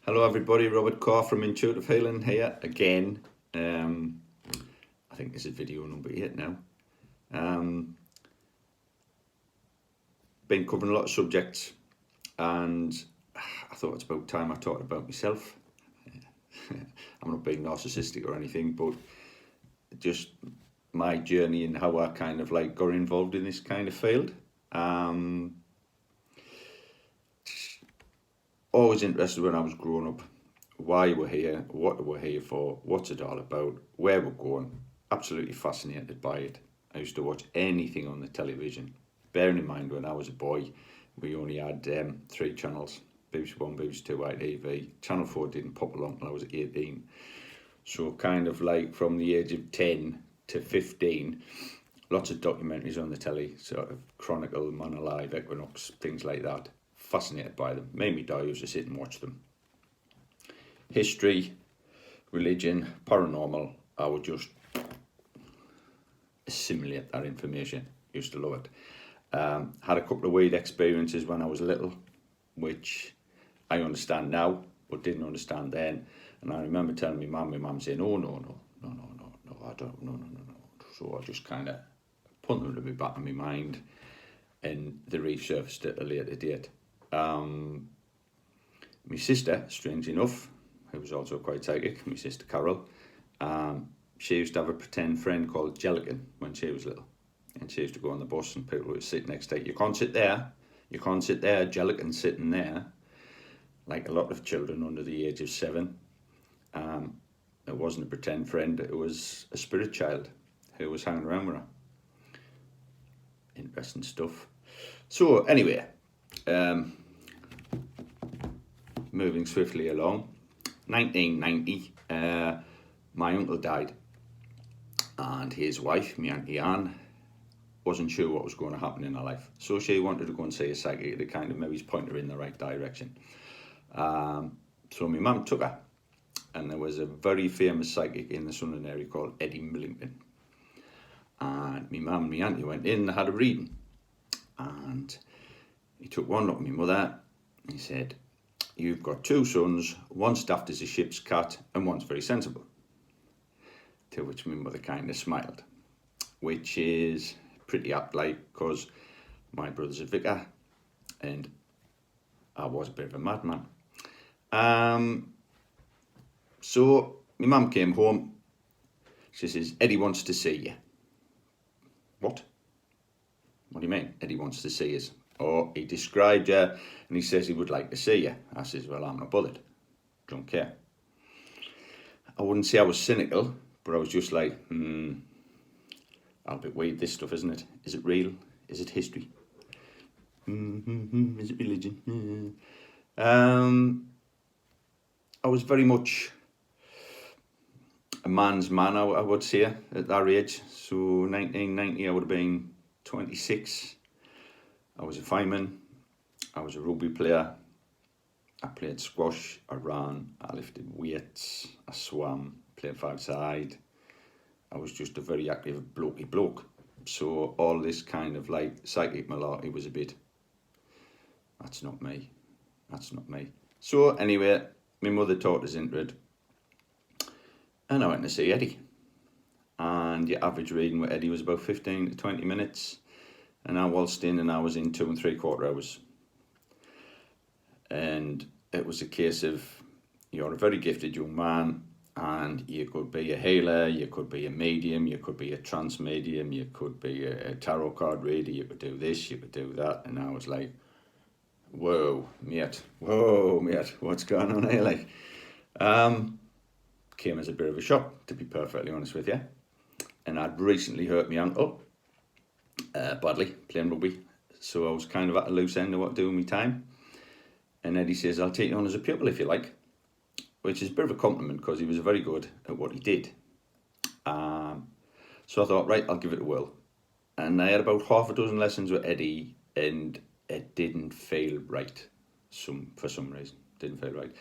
Hello everybody, Robert Carr from Intuitive Healing here again. I think this is video number 8 now. Been covering a lot of subjects and I thought it's about time I talked about myself. I'm not being narcissistic or anything, but just my journey and how I kind of like got involved in this kind of field. Always interested when I was growing up, why we're here, what we're here for, what's it all about, where we're going. Absolutely fascinated by it. I used to watch anything on the television. Bearing in mind when I was a boy, we only had 3 channels, BBC One, BBC Two, ITV. Channel 4 didn't pop along until I was 18. So kind of like from the age of 10 to 15, lots of documentaries on the telly, sort of Chronicle, Man Alive, Equinox, things like that. Fascinated by them. Made me die used to sit and watch them. History, religion, paranormal, I would just assimilate that information. Used to love it. Had a couple of weird experiences when I was little, which I understand now, but didn't understand then. And I remember telling my mum saying, oh, no, I don't, no. So I just kind of put them to the back of my mind, and they resurfaced at a later date. My sister, strange enough, who was also quite psychic, my sister Carol, she used to have a pretend friend called Jellican when she was little. And she used to go on the bus and people would sit next to her. You can't sit there, Jellican's sitting there. Like a lot of children under the age of 7. It wasn't a pretend friend, it was a spirit child who was hanging around with her. Interesting stuff. So anyway, moving swiftly along, 1990, my uncle died, and his wife, my Auntie Anne, wasn't sure what was going to happen in her life. So she wanted to go and see a psychic to kind of maybe point her in the right direction. So my mum took her, and there was a very famous psychic in the Sunderland area called Eddie Millington. And my mum and my auntie went in and had a reading. And he took one look at my mother, and he said, you've got 2 sons, one's daft as a ship's cat and one's very sensible. To which my mother kind of smiled, which is pretty apt, like, because my brother's a vicar and I was a bit of a madman. So my mum came home. She says, Eddie wants to see you. What? What do you mean? Eddie wants to see us. Oh, he described you and he says he would like to see you. I says, well, I'm not bothered. Don't care. I wouldn't say I was cynical, but I was just like, I'll be weird, this stuff, isn't it? Is it real? Is it history? Is it religion? I was very much a man's man, I would say, at that age. So 1990, I would have been 26. I was a fireman, I was a rugby player, I played squash, I ran, I lifted weights, I swam, played 5-side. I was just a very active blokey bloke. So all this kind of like psychic malarkey was a bit, that's not me. So anyway, my mother talked us into it. And I went to see Eddie. And the average reading with Eddie was about 15 to 20 minutes. And I waltzed in and I was in 2 3/4 hours. And it was a case of, you're a very gifted young man and you could be a healer, you could be a medium, you could be a trance medium, you could be a tarot card reader, you could do this, you could do that. And I was like, whoa, mate, what's going on here? Like, came as a bit of a shock, to be perfectly honest with you. And I'd recently hurt my ankle badly playing rugby, so I was kind of at a loose end of what to do with my time. And Eddie says, I'll take you on as a pupil if you like, which is a bit of a compliment because he was very good at what he did. So I thought, right, I'll give it a whirl. And I had about half a dozen lessons with Eddie, and it didn't feel right. For some reason, didn't feel right.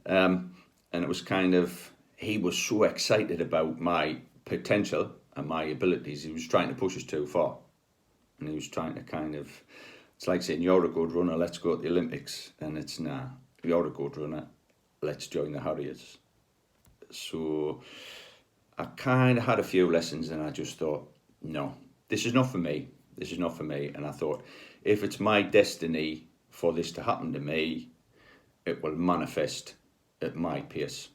And it was kind of, he was so excited about my potential and my abilities, he was trying to push us too far. And he was trying to kind of, it's like saying, you're a good runner, let's go to the Olympics. And it's, nah, you're a good runner, let's join the Harriers. So I kind of had a few lessons and I just thought, no, this is not for me. This is not for me. And I thought, if it's my destiny for this to happen to me, it will manifest at my pace,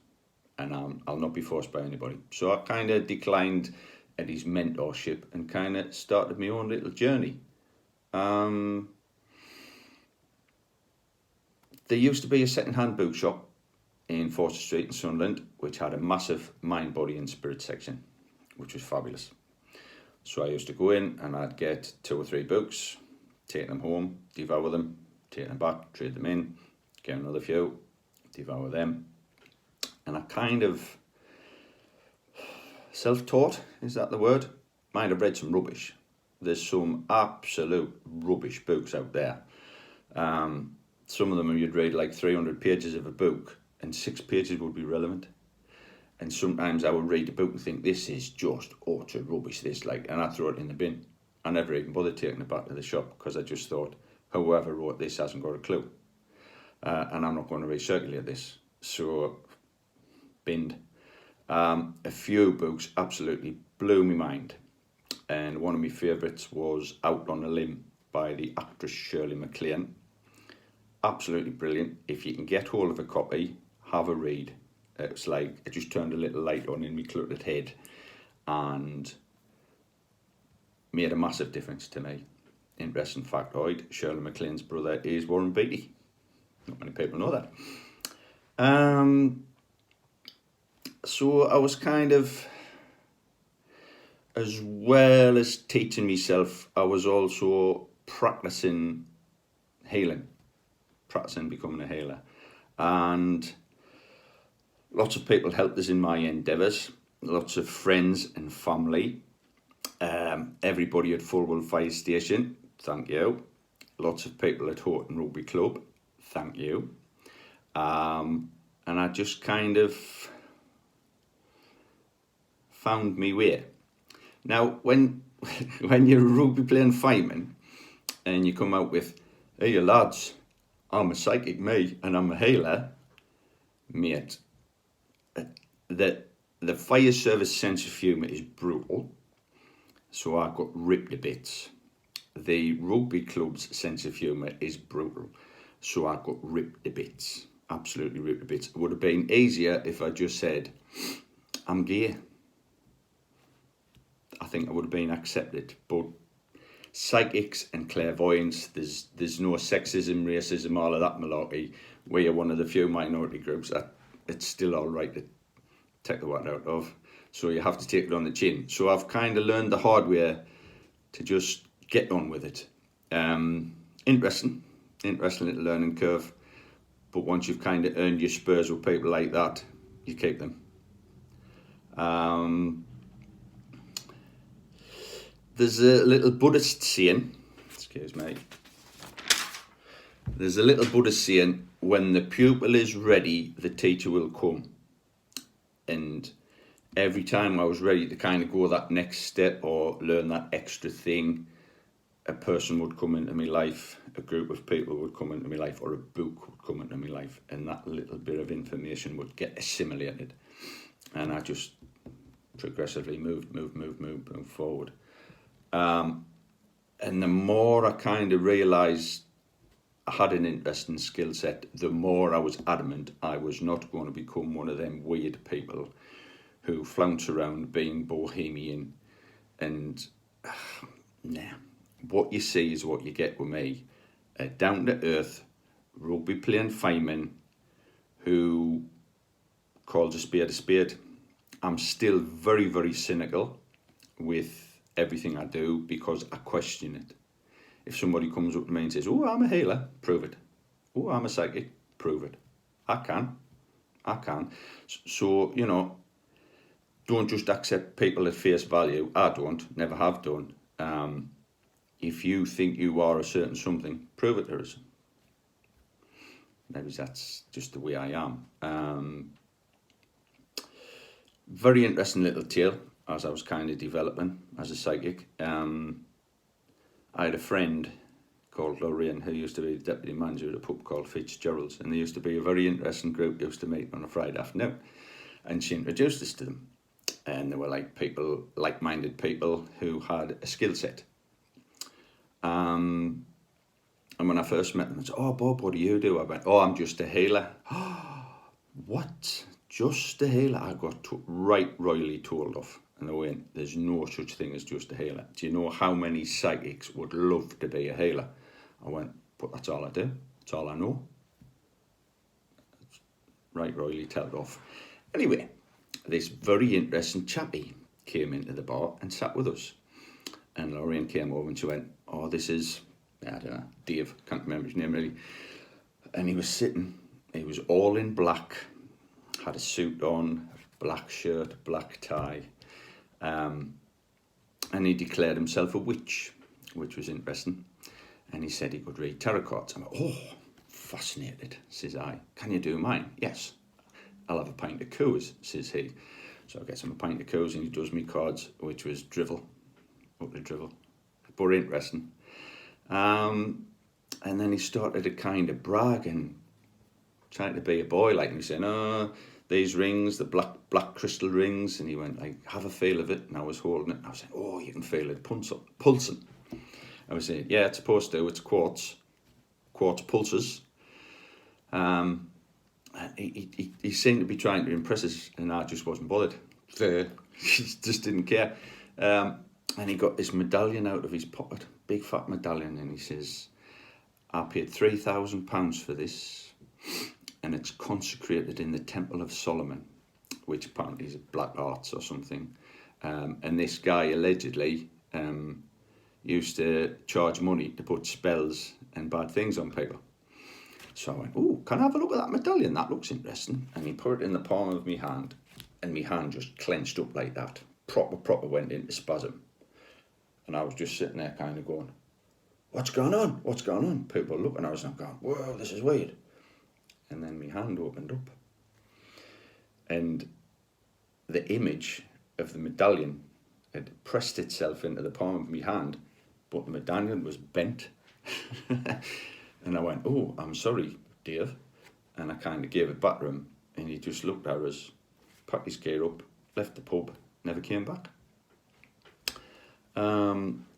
and I'll not be forced by anybody. So I kind of declined Eddie's mentorship and kind of started my own little journey. There used to be a second-hand bookshop in Forster Street in Sunderland, which had a massive mind, body and spirit section, which was fabulous. So I used to go in and I'd get 2 or 3 books, take them home, devour them, take them back, trade them in, get another few, devour them. And I kind of self-taught, is that the word? Might have read some rubbish. There's some absolute rubbish books out there. Some of them you'd read like 300 pages of a book and 6 pages would be relevant. And sometimes I would read a book and think, this is just utter rubbish, and I'd throw it in the bin. I never even bothered taking it back to the shop because I just thought, whoever wrote this hasn't got a clue. And I'm not going to recirculate this. So, binned. A few books absolutely blew my mind. And one of my favourites was Out on a Limb by the actress Shirley MacLaine. Absolutely brilliant. If you can get hold of a copy, have a read. It's like it just turned a little light on in my cluttered head and made a massive difference to me. Interesting factoid, Shirley MacLaine's brother is Warren Beatty. Not many people know that. So I was kind of, as well as teaching myself, I was also practicing healing, practicing becoming a healer. And lots of people helped us in my endeavours, lots of friends and family. Everybody at Fulwell Fire Station, thank you. Lots of people at Horton Rugby Club, thank you. And I just kind of found me way. Now, when you're a rugby playing fireman and you come out with, hey lads, I'm a psychic me and I'm a healer, mate, the fire service sense of humour is brutal, so I got ripped to bits. The rugby club's sense of humour is brutal, so I got ripped to bits. Absolutely ripped to bits. It would have been easier if I just said, I'm gay. I think I would have been accepted. But psychics and clairvoyance, there's no sexism, racism, all of that malarkey. We are one of the few minority groups that it's still all right to take the word out of. So you have to take it on the chin. So I've kind of learned the hard way to just get on with it. Interesting little learning curve. But once you've kind of earned your spurs with people like that, you keep them. There's a little Buddhist saying, excuse me. There's a little Buddhist saying, when the pupil is ready, the teacher will come. And every time I was ready to kind of go that next step or learn that extra thing, a person would come into my life, a group of people would come into my life, or a book would come into my life, and that little bit of information would get assimilated. And I just progressively moved forward. And the more I kind of realised I had an interesting skill set, the more I was adamant I was not going to become one of them weird people who flounce around being bohemian and nah. What you see is what you get with me. A down-to-earth, rugby-playing fireman who calls a spade a spade. I'm still very, very cynical with everything I do because I question it. If somebody comes up to me and says, oh, I'm a healer, prove it. Oh, I'm a psychic, prove it. I can. So, don't just accept people at face value. I don't, never have done. If you think you are a certain something, prove it to us. Maybe that's just the way I am. Very interesting little tale as I was kind of developing as a psychic. I had a friend called Lorraine, who used to be the deputy manager at a pub called Fitzgerald's, and they used to be a very interesting group, used to meet on a Friday afternoon, and she introduced us to them, and they were like people, like-minded people who had a skill set. And when I first met them, I said, "Oh, Bob, what do you do?" I went, "Oh, I'm just a healer." What? Just a healer? I got royally told off. And they went, "There's no such thing as just a healer. Do you know how many psychics would love to be a healer?" I went, "But that's all I do. That's all I know." Royally told off. Anyway, this very interesting chappie came into the bar and sat with us. And Lorraine came over and she went, "Oh, this is, I don't know, Dave, can't remember his name really." And he was sitting, he was all in black, had a suit on, black shirt, black tie, and he declared himself a witch, which was interesting. And he said he could read tarot cards. I'm like, "Oh, fascinated," says I. "Can you do mine?" "Yes, I'll have a pint of Coors," says he. So I get him a pint of Coors and he does me cards, which was drivel, utterly drivel, but interesting. And then he started to kind of brag and trying to be a boy, like, and he said, "Oh, these rings, the black crystal rings," and he went, "I have a feel of it," and I was holding it, and I was saying, "Oh, you can feel it pulsing." I was saying, "Yeah, it's supposed to, it's quartz pulses." He seemed to be trying to impress us, and I just wasn't bothered. He just didn't care. And he got this medallion out of his pocket, big fat medallion, and he says, "I paid £3,000 for this, and it's consecrated in the Temple of Solomon," which apparently is black arts or something. And this guy allegedly used to charge money to put spells and bad things on people. So I went, "Oh, can I have a look at that medallion? That looks interesting." And he put it in the palm of my hand, and my hand just clenched up like that. Proper went into spasm. And I was just sitting there kind of going, "What's going on? What's going on?" People looking at us and I'm going, "Whoa, this is weird." And then my hand opened up. And the image of the medallion had pressed itself into the palm of my hand, but the medallion was bent. And I went, "Oh, I'm sorry, Dave." And I kind of gave it back to him, and he just looked at us, packed his gear up, left the pub, never came back.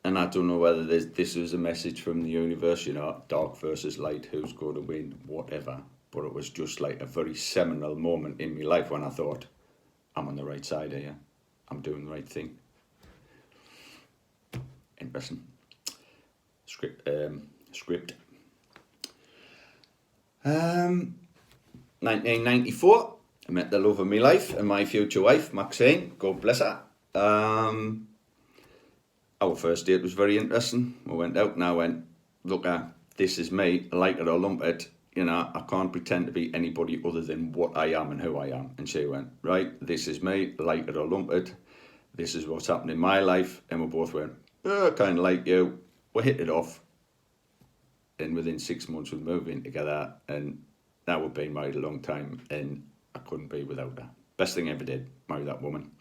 And I don't know whether this was a message from the universe, you know, dark versus light, who's going to win, whatever. But it was just like a very seminal moment in my life when I thought, I'm on the right side here. I'm doing the right thing. Interesting. Script. 1994, I met the love of my life and my future wife, Maxine, God bless her. Our first date was very interesting. We went out and I went, "Look, this is me, like it or lump it. You know, I can't pretend to be anybody other than what I am and who I am." And she went, "Right, this is me, like it or lump it. This is what's happened in my life." And we both went, "Oh, kind of like you." We hit it off. And within 6 months we moved in together, and now we've been married a long time, and I couldn't be without her. Best thing I ever did, marry that woman.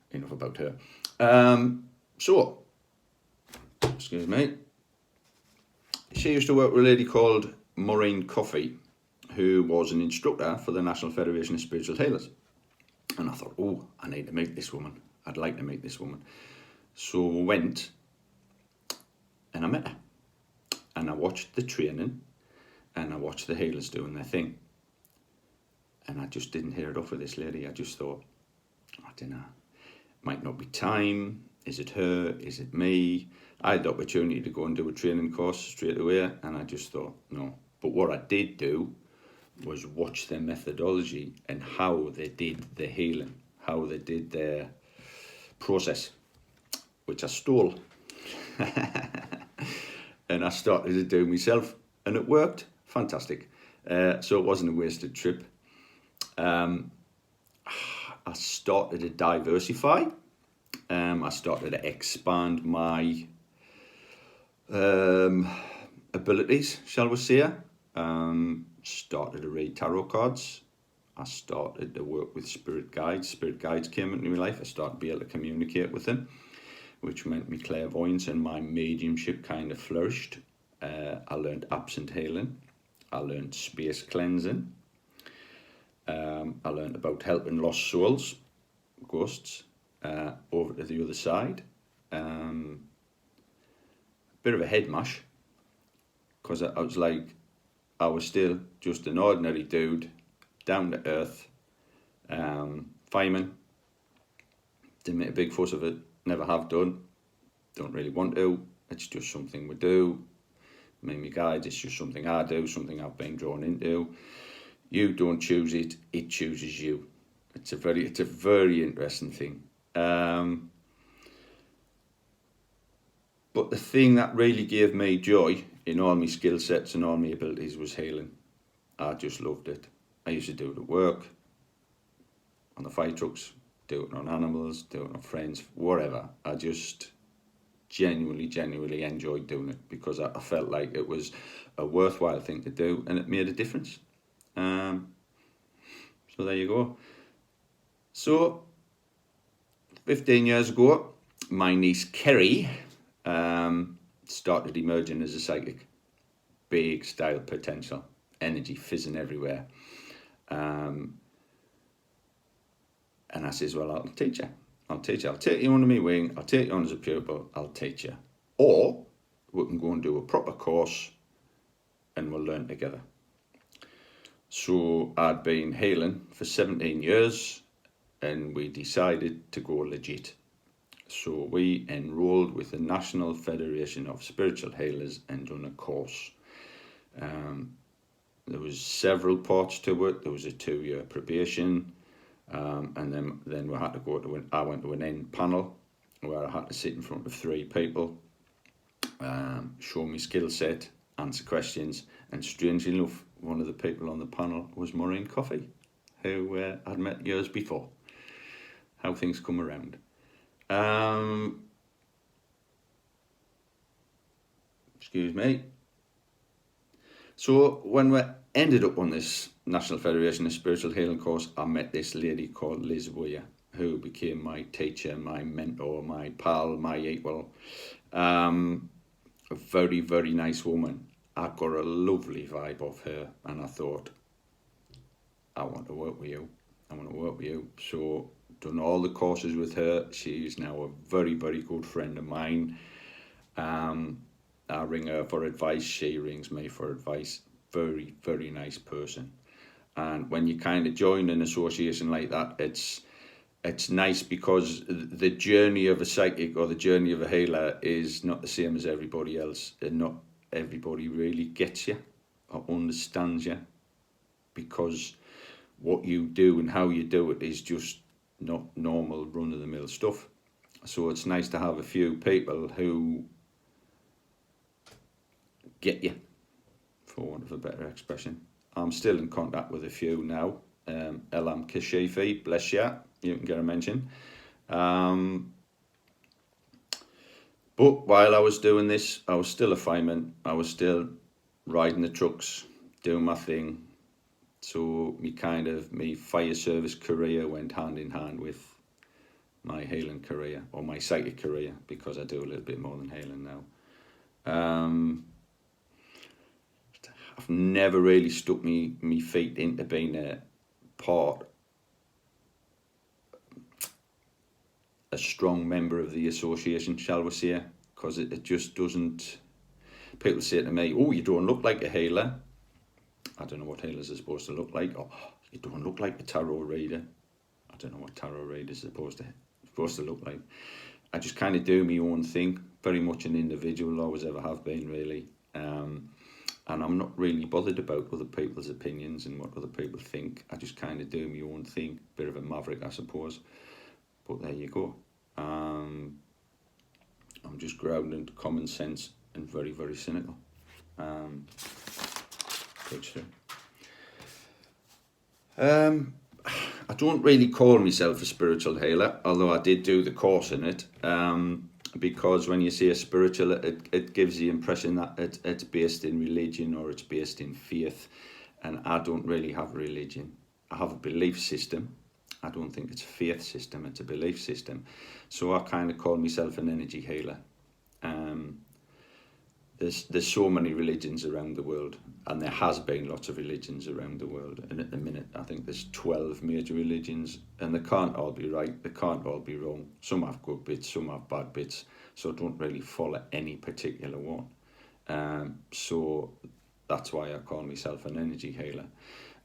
Enough about her. So, excuse me. She used to work with a lady called Maureen Coffey, who was an instructor for the National Federation of Spiritual Healers. And I thought, "Oh, I need to meet this woman. I'd like to meet this woman." So I went and I met her. And I watched the training, and I watched the healers doing their thing. And I just didn't hear it off with this lady. I just thought, I don't know, might not be time. Is it her? Is it me? I had the opportunity to go and do a training course straight away, and I just thought, no. But what I did do was watch their methodology and how they did the healing, how they did their process, which I stole. And I started to do myself, and it worked. Fantastic. So it wasn't a wasted trip. I started to diversify. I started to expand my abilities, shall we say. Started to read tarot cards. I started to work with spirit guides. Spirit guides came into my life. I started to be able to communicate with them, which meant my clairvoyance and my mediumship kind of flourished. I learned absent healing. I learned space cleansing. I learned about helping lost souls, ghosts, over to the other side. Bit of a head mash, because I was like, I was still just an ordinary dude, down to earth, fireman. Didn't make a big fuss of it, never have done, don't really want to. It's just something we do. Me and my guide, it's just something I do, something I've been drawn into. You don't choose it, it chooses you. It's a very interesting thing. But the thing that really gave me joy in all my skill sets and all my abilities was healing. I just loved it. I used to do it at work, on the fire trucks, do it on animals, do it on friends, whatever. I just genuinely enjoyed doing it, because I felt like it was a worthwhile thing to do, and it made a difference. So there you go. So 15 years ago, my niece Kerry started emerging as a psychic. Big style potential, energy fizzing everywhere. And I says, well, I'll teach you. I'll take you under my wing, I'll take you on as a pupil, I'll teach you. Or we can go and do a proper course and we'll learn together. So I'd been healing for 17 years and we decided to go legit. So we enrolled with the National Federation of Spiritual Healers and done a course. There was several parts to it. There was a 2-year probation. And then we had to go to I went to an end panel where I had to sit in front of 3 people, show me skill set, answer questions, and strangely enough, one of the people on the panel was Maureen Coffey, who I'd met years before. How things come around. Excuse me. So when we ended up on this National Federation of Spiritual Healing course, I met this lady called Liz Weir, who became my teacher, my mentor, my pal, my equal. A very, very nice woman. I got a lovely vibe off her, and I thought, I want to work with you. So done all the courses with her. She's now a very, very good friend of mine. I ring her for advice, she rings me for advice. Very, very nice person. And when you kind of join an association like that, it's nice, because the journey of a psychic or the journey of a healer is not the same as everybody else, and not everybody really gets you or understands you, because what you do and how you do it is just not normal run-of-the-mill stuff. So it's nice to have a few people who get you, for want of a better expression. I'm still in contact with a few now. Elam Kashifi, bless you, you can get a mention. But while I was doing this, I was still a fireman. I was still riding the trucks, doing my thing. So me fire service career went hand in hand with my healing career, or my psychic career, because I do a little bit more than healing now. I've never really stuck me feet into being a strong member of the association, shall we say, because it just doesn't. People say to me, oh, you don't look like a healer. I don't know what healers are supposed to look like. Or, you don't look like a tarot reader. I don't know what tarot readers are supposed to look like. I just kind of do my own thing, very much an individual, always ever have been, really. And I'm not really bothered about other people's opinions and what other people think. I just kind of do my own thing. Bit of a maverick, I suppose. But there you go. I'm just grounded in common sense and very, very cynical. Page 3. I don't really call myself a spiritual healer, although I did do the course in it. Because when you say spiritual, it gives the impression that it's based in religion or it's based in faith, and I don't really have a religion. I have a belief system. I don't think it's a faith system, it's a belief system. So I kind of call myself an energy healer. there's so many religions around the world, and there has been lots of religions around the world. And at the minute, I think there's 12 major religions, and they can't all be right. They can't all be wrong. Some have good bits, some have bad bits. So don't really follow any particular one. So that's why I call myself an energy healer.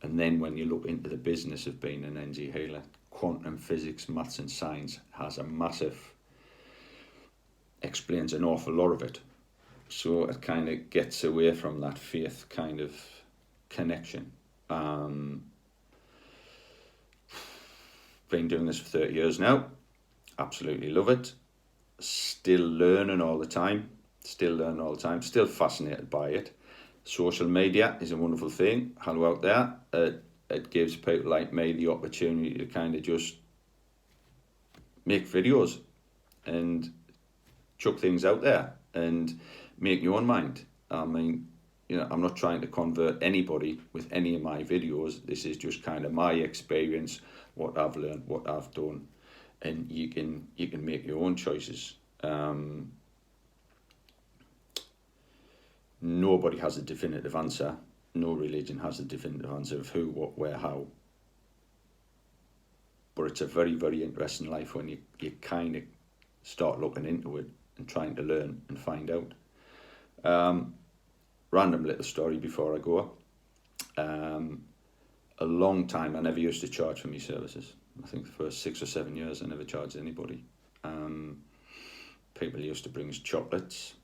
And then when you look into the business of being an energy healer, quantum physics, maths and science has a massive, explains an awful lot of it. So it kind of gets away from that faith kind of connection. Been doing this for 30 years now. Absolutely love it. Still learning all the time. Still fascinated by it. Social media is a wonderful thing. Hello out there. It gives people like me the opportunity to kind of just make videos and chuck things out there and make your own mind. I mean, I'm not trying to convert anybody with any of my videos. This is just kind of my experience, what I've learned, what I've done, and you can make your own choices. Nobody has a definitive answer. No religion has a definitive answer of who, what, where, how. But it's a very, very interesting life when you kind of start looking into it and trying to learn and find out. Random little story before I go. A long time I never used to charge for my services. I think the first 6 or 7 years I never charged anybody. People used to bring us chocolates,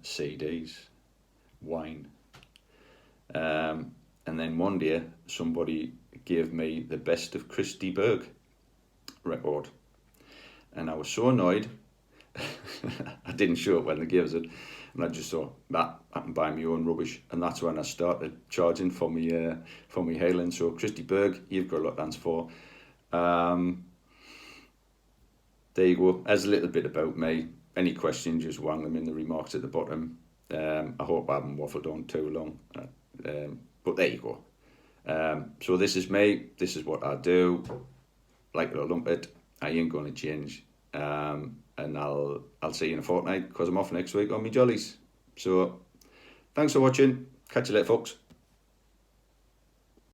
CDs, wine. And then one day somebody gave me the Best of Christy Berg record. And I was so annoyed. I didn't show it when they gave us it. And I just thought, that I can buy my own rubbish. And that's when I started charging for me hailing. So Christy Berg, you've got a lot to answer for. There you go. As a little bit about me. Any questions, just wang them in the remarks at the bottom. I hope I haven't waffled on too long. But there you go. So this is me. This is what I do. Like it or lump it, I ain't going to change. And I'll see you in a fortnight because I'm off next week on my jollies. So thanks for watching. Catch you later, folks.